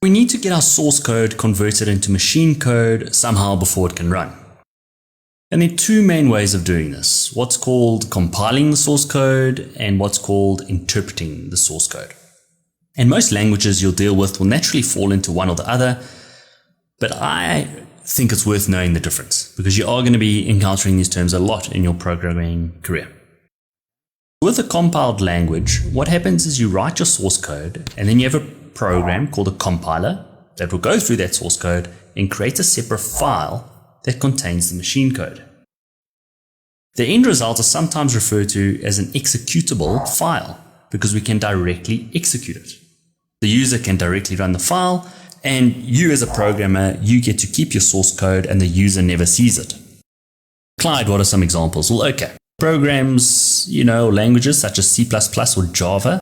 We need to get our source code converted into machine code somehow before it can run. And there are two main ways of doing this, what's called compiling the source code and what's called interpreting the source code. And most languages you'll deal with will naturally fall into one or the other, but I think it's worth knowing the difference because you are going to be encountering these terms a lot in your programming career. With a compiled language, what happens is you write your source code and then you have a program called a compiler that will go through that source code and create a separate file that contains the machine code. The end result is sometimes referred to as an executable file because we can directly execute it. The user can directly run the file, and you as a programmer, you get to keep your source code and the user never sees it. Clyde, what are some examples? Well, okay. Programs, languages such as C++ or Java,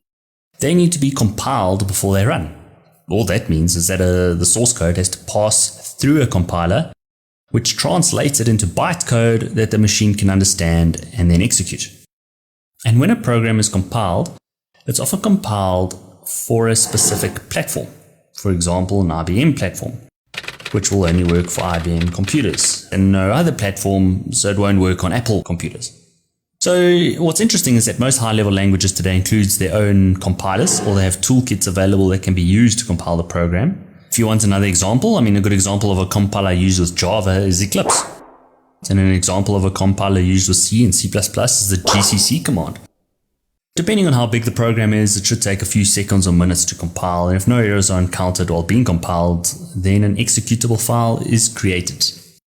they need to be compiled before they run. All that means is that the source code has to pass through a compiler, which translates it into bytecode that the machine can understand and then execute. And when a program is compiled, it's often compiled for a specific platform. For example, an IBM platform, which will only work for IBM computers, and no other platform, so it won't work on Apple computers. So what's interesting is that most high-level languages today includes their own compilers, or they have toolkits available that can be used to compile the program. If you want another example, a good example of a compiler used with Java is Eclipse. And an example of a compiler used with C and C++ is the GCC command. Depending on how big the program is, it should take a few seconds or minutes to compile, and if no errors are encountered while being compiled, then an executable file is created.